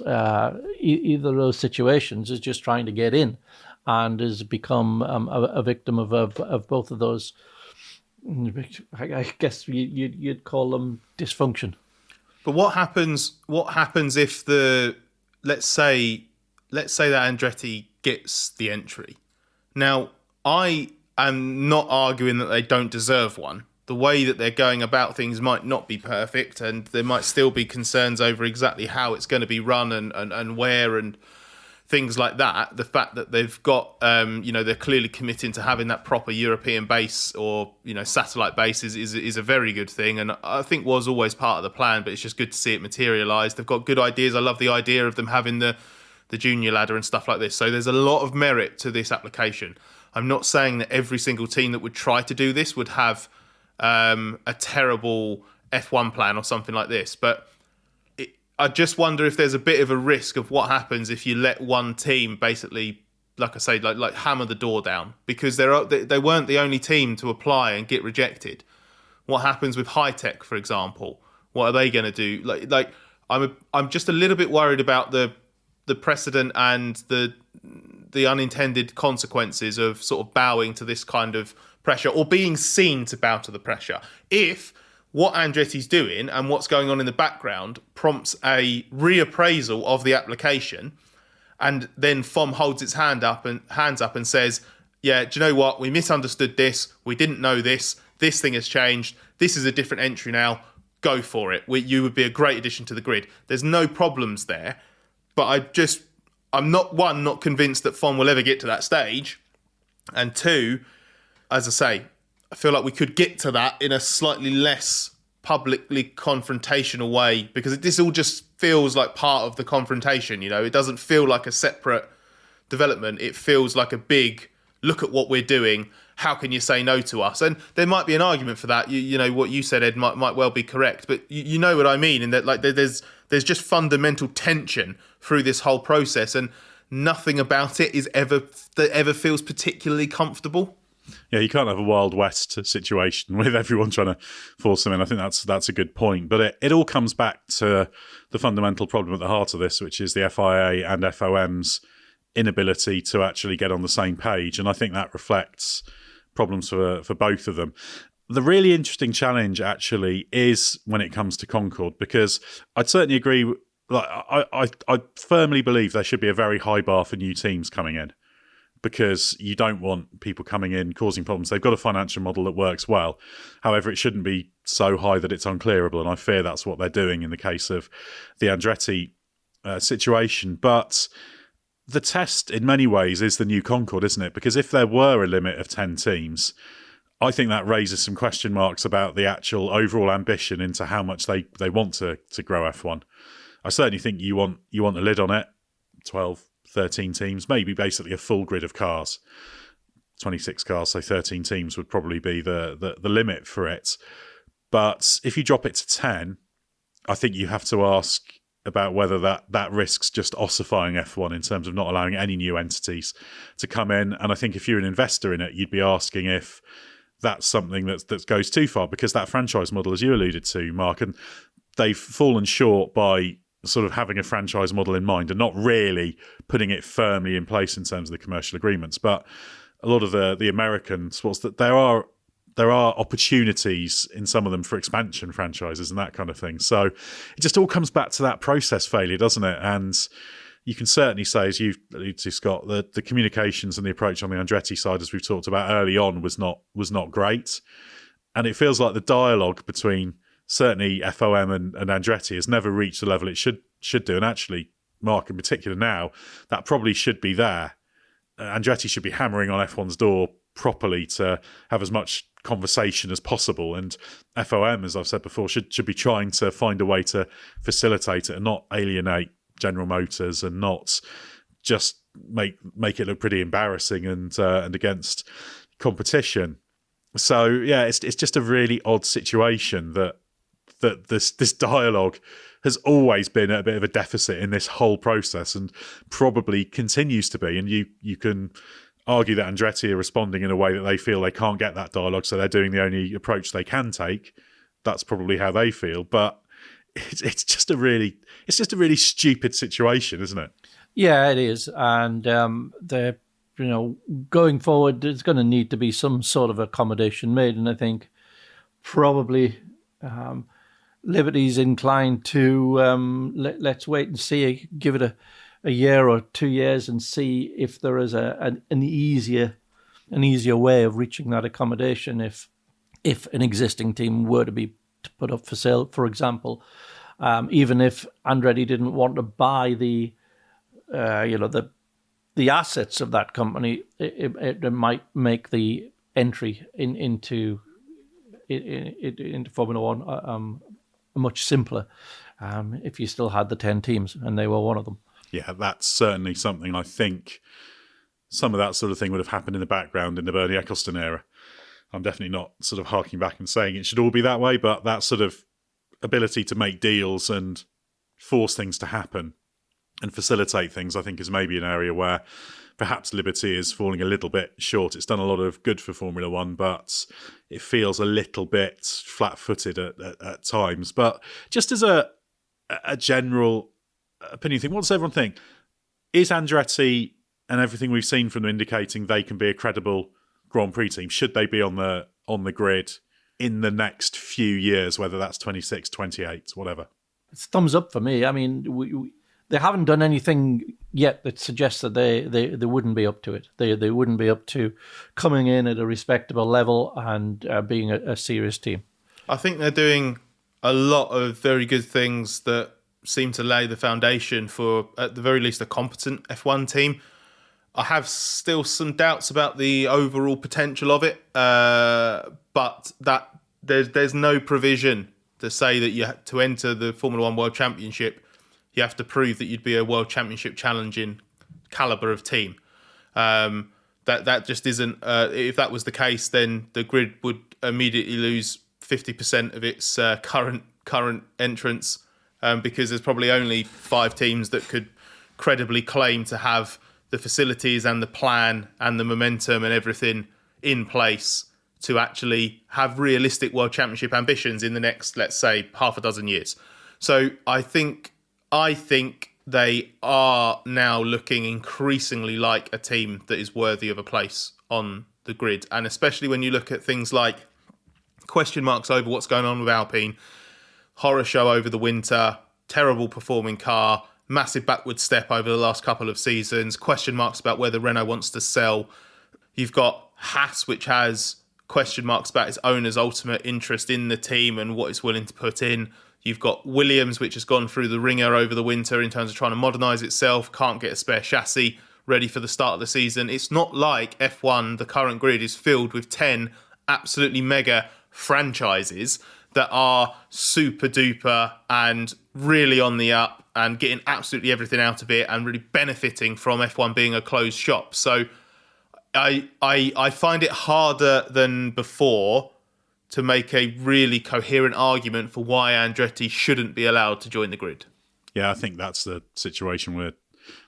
situations is just trying to get in, and has become a victim of both of those. I guess you'd call them dysfunction. But what happens if let's say that Andretti gets the entry? Now, I am not arguing that they don't deserve one. The way that they're going about things might not be perfect, and there might still be concerns over exactly how it's going to be run and where and things like that. The fact that they've got, they're clearly committing to having that proper European base or, satellite base is a very good thing, and I think was always part of the plan, but it's just good to see it materialise. They've got good ideas. I love the idea of them having the junior ladder and stuff like this. So there's a lot of merit to this application. I'm not saying that every single team that would try to do this would have a terrible F1 plan or something like this, but I just wonder if there's a bit of a risk of what happens if you let one team basically, like I say, like hammer the door down, because they weren't the only team to apply and get rejected. What happens with High Tech, for example? What are they going to do? Like I'm just a little bit worried about the precedent and the unintended consequences of sort of bowing to this kind of pressure, or being seen to bow to the pressure. If what Andretti's doing and what's going on in the background prompts a reappraisal of the application, and then FOM holds its hands up and says, yeah, do you know what? We misunderstood this. We didn't know this. This thing has changed. This is a different entry now. Go for it. You would be a great addition to the grid. There's no problems there. But I'm not convinced that FOM will ever get to that stage. And two, as I say, I feel like we could get to that in a slightly less publicly confrontational way, because this all just feels like part of the confrontation. It doesn't feel like a separate development. It feels like a big look at what we're doing. How can you say no to us? And there might be an argument for that. What you said, Ed, might well be correct, but you know what I mean, in that like there's just fundamental tension through this whole process, and nothing about it ever feels particularly comfortable. Yeah, you can't have a Wild West situation with everyone trying to force them in. I think that's a good point. But it all comes back to the fundamental problem at the heart of this, which is the FIA and FOM's inability to actually get on the same page. And I think that reflects problems for both of them. The really interesting challenge actually is when it comes to Concord, because I'd certainly agree. Like, I firmly believe there should be a very high bar for new teams coming in, because you don't want people coming in causing problems. They've got a financial model that works well. However, it shouldn't be so high that it's unclearable, and I fear that's what they're doing in the case of the Andretti situation. But the test, in many ways, is the new Concord, isn't it? Because if there were a limit of 10 teams, I think that raises some question marks about the actual overall ambition into how much they want to grow F1. I certainly think you want a lid on it, 12, 13 teams, maybe basically a full grid of cars. 26 cars, so 13 teams would probably be the limit for it. But if you drop it to 10, I think you have to ask about whether that risks just ossifying F1 in terms of not allowing any new entities to come in. And I think if you're an investor in it, you'd be asking if that's something that goes too far, because that franchise model, as you alluded to, Mark, and they've fallen short by sort of having a franchise model in mind and not really putting it firmly in place in terms of the commercial agreements. But a lot of the American sports, that there are opportunities in some of them for expansion franchises and that kind of thing. So it just all comes back to that process failure, doesn't it? And you can certainly say, as you've alluded to, Scott, that the communications and the approach on the Andretti side, as we've talked about early on, was not great. And it feels like the dialogue between certainly FOM and Andretti has never reached the level it should do. And actually, Mark, in particular now, that probably should be there. Andretti should be hammering on F1's door properly to have as much conversation as possible. And FOM, as I've said before, should be trying to find a way to facilitate it and not alienate General Motors and not just make it look pretty embarrassing and against competition. So yeah, it's just a really odd situation that this dialogue has always been at a bit of a deficit in this whole process, and probably continues to be. And you can argue that Andretti are responding in a way that they feel they can't get that dialogue, so they're doing the only approach they can take. That's probably how they feel, but it's just a really stupid situation, isn't it? Yeah, it is, and they're going forward, there's going to need to be some sort of accommodation made, and I think probably Liberty's inclined to let's wait and see, give it a year or 2 years and see if there is an easier way of reaching that accommodation if an existing team were to be put up for sale, for example. Even if Andretti didn't want to buy the assets of that company, it might make the entry into Formula One much simpler if you still had the 10 teams and they were one of them. Yeah, that's certainly something. I think some of that sort of thing would have happened in the background in the Bernie Ecclestone era. I'm definitely not sort of harking back and saying it should all be that way, but that sort of ability to make deals and force things to happen and facilitate things, I think, is maybe an area where perhaps Liberty is falling a little bit short. It's done a lot of good for Formula One, but it feels a little bit flat-footed at times. But just as a general opinion thing, what does everyone think? Is Andretti and everything we've seen from them indicating they can be a credible Grand Prix team? Should they be on the grid in the next few years, whether that's 26, 28, whatever? It's thumbs up for me. I mean, they haven't done anything yet that suggests that they wouldn't be up to it. They wouldn't be up to coming in at a respectable level and being a serious team. I think they're doing a lot of very good things that seem to lay the foundation for, at the very least, a competent F1 team. I have still some doubts about the overall potential of it, but that there's no provision to say that to enter the Formula One World Championship, you have to prove that you'd be a World Championship challenging caliber of team. That just isn't. If that was the case, then the grid would immediately lose 50% of its current entrants, because there's probably only 5 teams that could credibly claim to have the facilities and the plan and the momentum and everything in place to actually have realistic World Championship ambitions in the next, let's say, half a dozen years. So I think they are now looking increasingly like a team that is worthy of a place on the grid. And especially when you look at things like question marks over what's going on with Alpine, horror show over the winter, terrible performing car, massive backward step over the last couple of seasons, question marks about whether Renault wants to sell. You've got Haas, which has question marks about its owner's ultimate interest in the team and what it's willing to put in. You've got Williams, which has gone through the ringer over the winter in terms of trying to modernise itself, can't get a spare chassis ready for the start of the season. It's not like F1, the current grid, is filled with 10 absolutely mega franchises that are super duper and really on the up and getting absolutely everything out of it and really benefiting from F1 being a closed shop. So I find it harder than before to make a really coherent argument for why Andretti shouldn't be allowed to join the grid. Yeah, I think that's the situation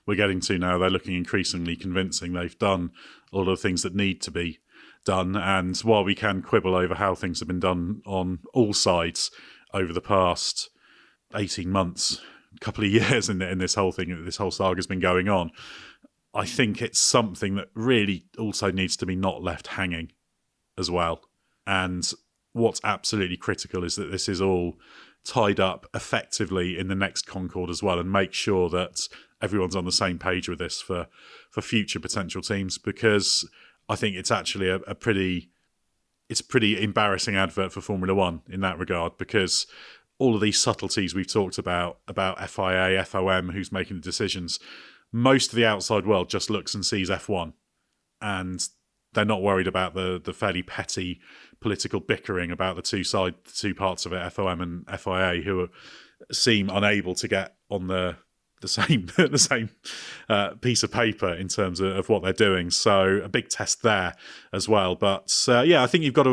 we're getting to now. They're looking increasingly convincing. They've done all of the things that need to be done. And while we can quibble over how things have been done on all sides over the past 18 months, a couple of years in this whole thing, this whole saga has been going on, I think it's something that really also needs to be not left hanging as well. And what's absolutely critical is that this is all tied up effectively in the next Concord as well, and make sure that everyone's on the same page with this for future potential teams, because I think it's actually a pretty embarrassing advert for Formula One in that regard, because all of these subtleties we've talked about FIA, FOM, who's making the decisions, most of the outside world just looks and sees F1, and they're not worried about the fairly petty political bickering about the two parts of it, FOM and FIA, who seem unable to get on the same piece of paper in terms of what they're doing. So a big test there as well. But I think you've got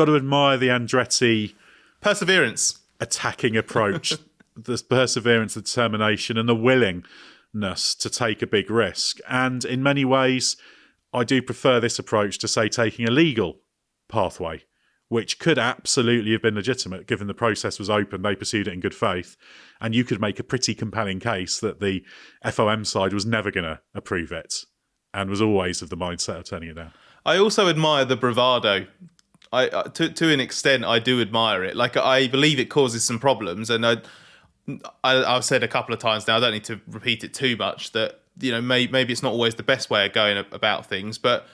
to admire the Andretti perseverance, attacking approach, the perseverance, the determination, and the willingness to take a big risk. And in many ways, I do prefer this approach to, say, taking a legal pathway, which could absolutely have been legitimate given the process was open, they pursued it in good faith, and you could make a pretty compelling case that the FOM side was never going to approve it and was always of the mindset of turning it down. I also admire the bravado. To an extent, I do admire it. Like, I believe it causes some problems, and I've said a couple of times now, I don't need to repeat it too much, that maybe it's not always the best way of going about things, but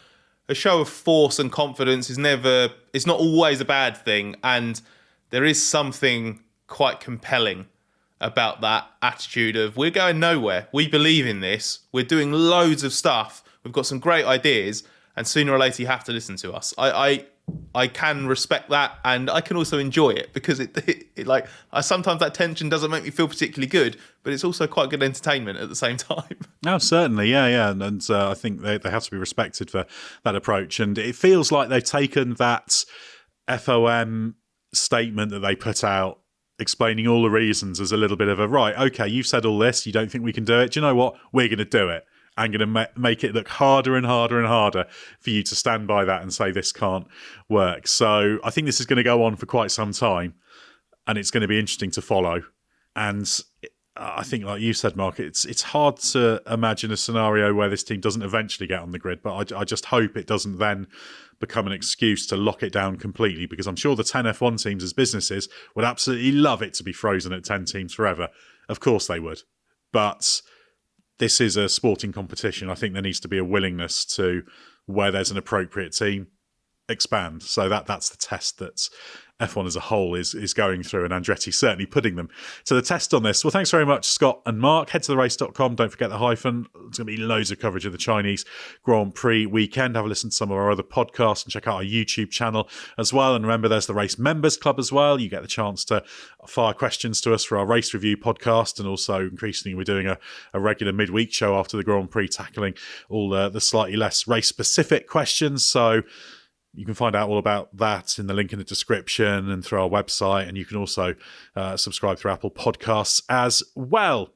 a show of force and confidence it's not always a bad thing. And there is something quite compelling about that attitude of, we're going nowhere. We believe in this. We're doing loads of stuff. We've got some great ideas, and sooner or later you have to listen to us. I can respect that, and I can also enjoy it, because sometimes that tension doesn't make me feel particularly good, but it's also quite good entertainment at the same time. Oh, certainly, yeah. And I think they have to be respected for that approach. And it feels like they've taken that FOM statement that they put out, explaining all the reasons, as a little bit of a, right, okay, you've said all this, you don't think we can do it. Do you know what? We're going to do it. I'm going to make it look harder and harder and harder for you to stand by that and say this can't work. So I think this is going to go on for quite some time, and it's going to be interesting to follow. And I think, like you said, Mark, it's hard to imagine a scenario where this team doesn't eventually get on the grid, but I just hope it doesn't then become an excuse to lock it down completely, because I'm sure the 10 F1 teams as businesses would absolutely love it to be frozen at 10 teams forever. Of course they would. But this is a sporting competition. I think there needs to be a willingness to, where there's an appropriate team, expand. So that's the test that F1 as a whole is going through, and Andretti certainly putting them to the test on this. Well, thanks very much, Scott and Mark. Head to therace.com. Don't forget the hyphen. There's going to be loads of coverage of the Chinese Grand Prix weekend. Have a listen to some of our other podcasts and check out our YouTube channel as well. And remember, there's the Race Members Club as well. You get the chance to fire questions to us for our race review podcast, and also increasingly we're doing a regular midweek show after the Grand Prix, tackling all the slightly less race-specific questions. So you can find out all about that in the link in the description and through our website. And you can also subscribe through Apple Podcasts as well.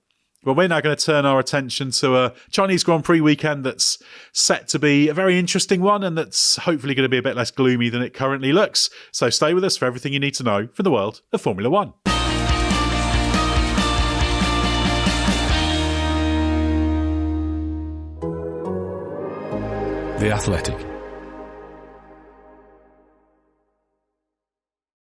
Well, we're now going to turn our attention to a Chinese Grand Prix weekend that's set to be a very interesting one, and that's hopefully going to be a bit less gloomy than it currently looks. So stay with us for everything you need to know from the world of Formula One. The Athletic.